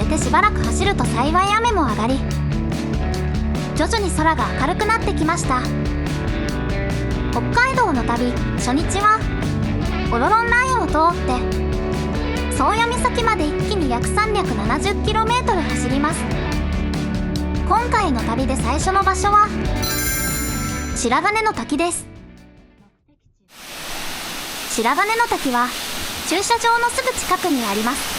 してしばらく走ると幸い雨も上がり、徐々に空が明るくなってきました。北海道の旅初日はオロロンラインを通って宗谷岬まで一気に約 370km 走ります。今回の旅で最初の場所は白金の滝です。白金の滝は駐車場のすぐ近くにあります。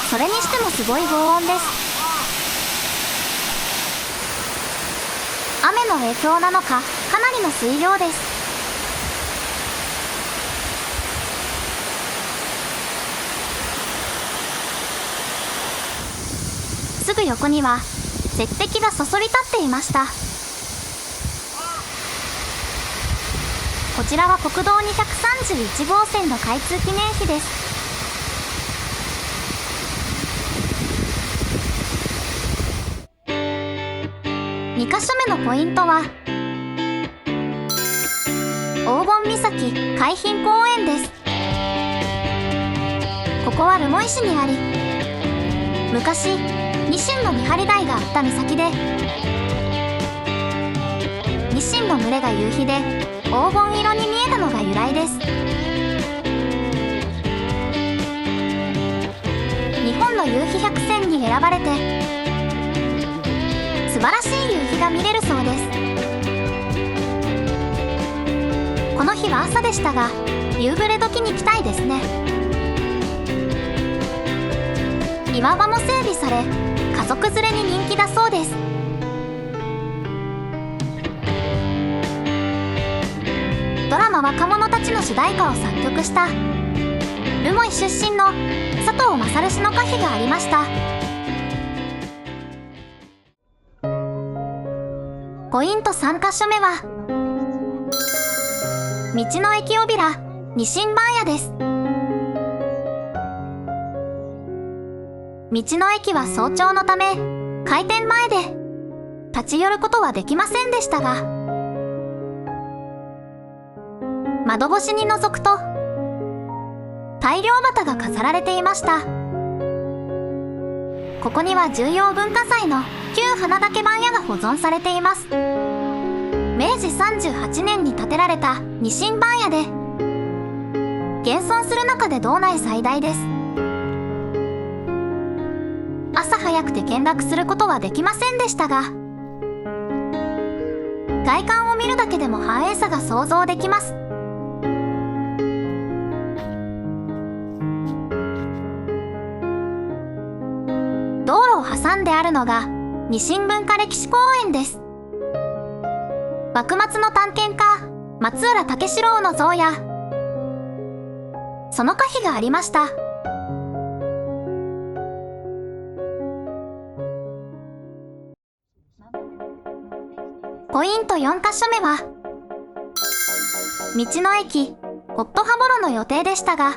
それにしてもすごい轟音です。雨の影響なのか、かなりの水量です。すぐ横には絶壁がそそり立っていました。こちらは国道231号線の開通記念碑です。2カ所目のポイントは黄金岬海浜公園です。ここは留萌市にあり、昔ニシンの見張り台があった岬で、ニシンの群れが夕日で黄金色に見えたのが由来です。日本の夕日100選に選ばれて素晴らしい夕日が見れるそうです。この日は朝でしたが、夕暮れ時に来たいですね。岩場も整備され、家族連れに人気だそうです。ドラマ「若者たち」の主題歌を作曲した留萌出身の佐藤勝氏の歌碑がありました。ポイント3カ所目は道の駅おびらニシン番屋です。道の駅は早朝のため開店前で立ち寄ることはできませんでしたが、窓越しに覗くと大漁旗が飾られていました。ここには重要文化財の旧花竹番屋が保存されています。明治38年に建てられたニシン番屋で、現存する中で道内最大です。朝早くて見学することはできませんでしたが、外観を見るだけでも繁栄さが想像できます。道路を挟んであるのがニシン文化歴史公園です。幕末の探検家松浦武四郎の像やその歌碑がありました。ポイント4カ所目は道の駅ホット羽幌の予定でしたが、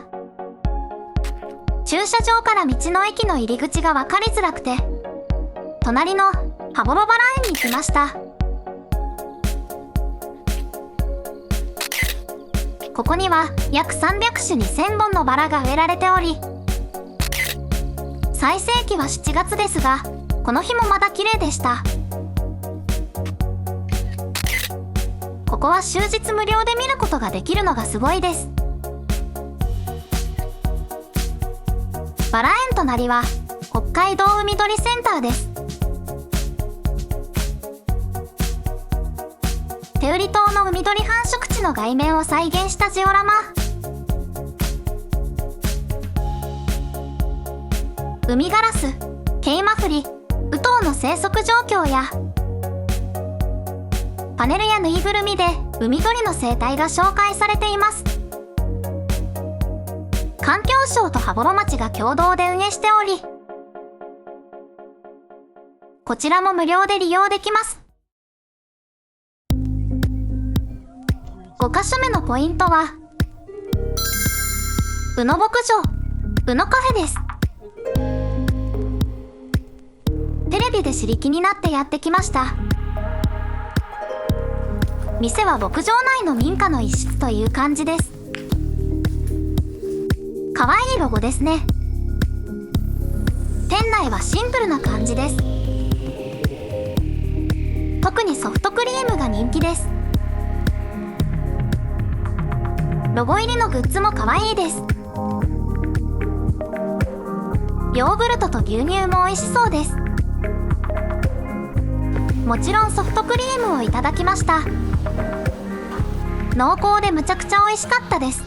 駐車場から道の駅の入り口が分かりづらくて、隣の羽幌バラ園に来ました。ここには約300種2000本のバラが植えられており、最盛期は7月ですが、この日もまだ綺麗でした。ここは終日無料で見ることができるのがすごいです。バラ園隣は北海道海鳥センターです。天売島の海鳥繁殖地の外面を再現したジオラマ。ウミガラス、ケイマフリ、ウトウの生息状況やパネルやぬいぐるみで海鳥の生態が紹介されています。環境省と羽幌町が共同で運営しており、こちらも無料で利用できます。5カ所目のポイントは宇野牧場宇野カフェです。テレビで知り気になってやってきました。店は牧場内の民家の一室という感じです。かわいいロゴですね。店内はシンプルな感じです。特にソフトクリームが人気です。ロゴ入りのグッズも可愛いです。ヨーグルトと牛乳も美味しそうです。もちろんソフトクリームをいただきました。濃厚でむちゃくちゃ美味しかったです。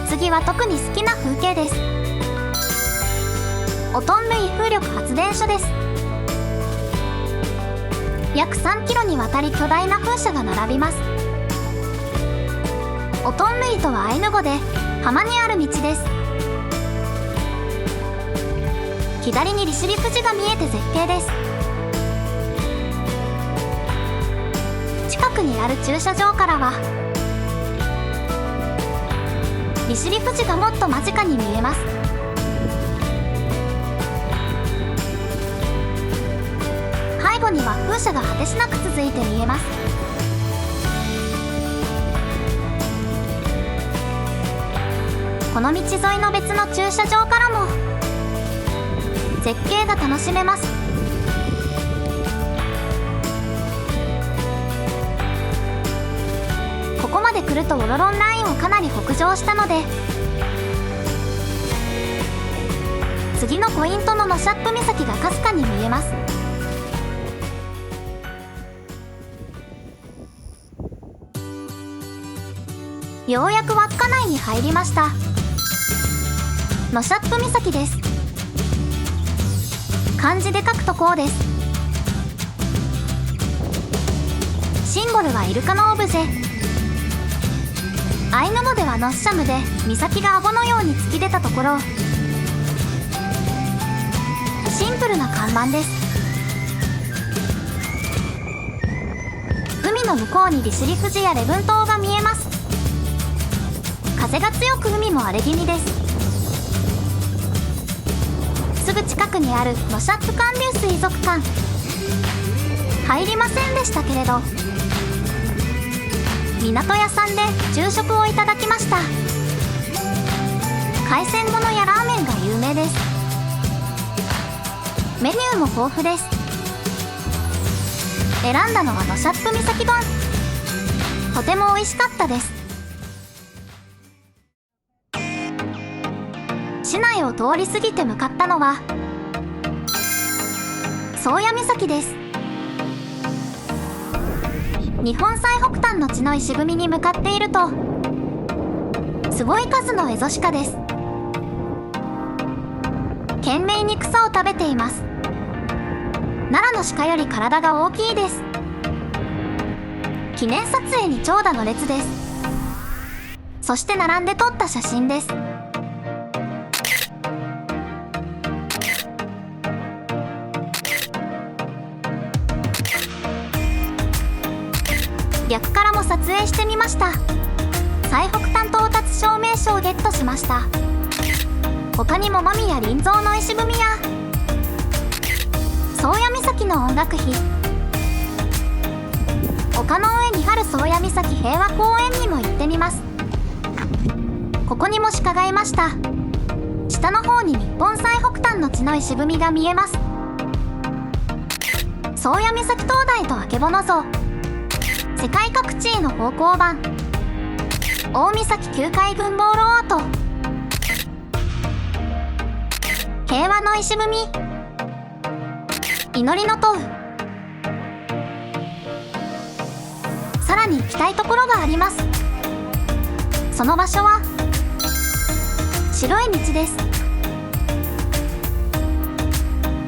次は特に好きな風景です。オトンヌイ風力発電所です。約3キロにわたり巨大な風車が並びます。オトンヌイとはアイヌ語で浜にある道です。左に利尻富士が見えて絶景です。近くにある駐車場からは利尻富士がもっと間近に見えます。背後には風車が果てしなく続いて見えます。この道沿いの別の駐車場からも絶景が楽しめます。ここまで来るとオロロンラインをかなり北上したので、次のポイントのノシャップ岬がかすかに見えます。ようやく稚内に入りました。ノシャップ岬です。漢字で書くとこうです。シンボルはイルカのオブジェ。アイヌ語ではノッシャムで岬が顎のように突き出たところ、シンプルな看板です。海の向こうに利尻富士や礼文島が見えます。風が強く海も荒れ気味です。すぐ近くにあるノシャップ寒流水族館、入りませんでしたけれど、港屋さんで昼食をいただきました。海鮮物やラーメンが有名です。メニューも豊富です。選んだのはノシャップ岬丼。とても美味しかったです。市内を通り過ぎて向かったのは宗谷岬です。日本最北端の地の石踏みに向かっていると、すごい数のエゾシカです。懸命に草を食べています。奈良の鹿より体が大きいです。記念撮影に長蛇の列です。そして並んで撮った写真です。逆からも撮影してみました。最北端到達証明書をゲットしました。他にも間宮林蔵の石踏みや宗谷岬の音楽碑、丘の上にある宗谷岬平和公園にも行ってみます。ここにも鹿がいました。下の方に日本最北端の地の石踏みが見えます。宗谷岬灯台とあけぼの像、世界各地への方向板、大岬旧海軍ボールアート、平和の石踏み、祈りの塔。さらに行きたいところがあります。その場所は白い道です。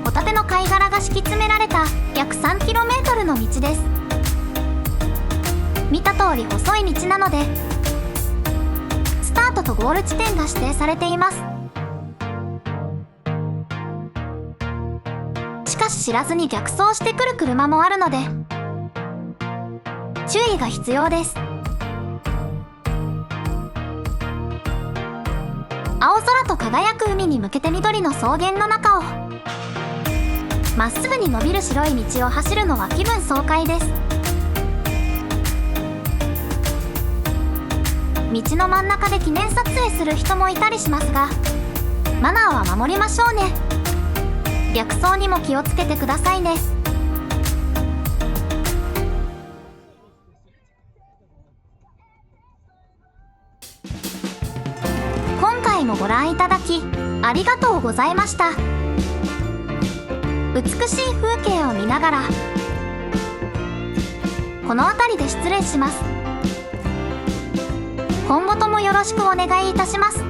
ホタテの貝殻が敷き詰められた約 3km の道です。見た通り細い道なので、スタートとゴール地点が指定されています。しかし知らずに逆走してくる車もあるので注意が必要です。青空と輝く海に向けて緑の草原の中をまっすぐに伸びる白い道を走るのは気分爽快です。道の真ん中で記念撮影する人もいたりしますが、マナーは守りましょうね。逆走にも気をつけてくださいね。今回もご覧いただきありがとうございました。美しい風景を見ながらこの辺りで失礼します。今後ともよろしくお願いいたします。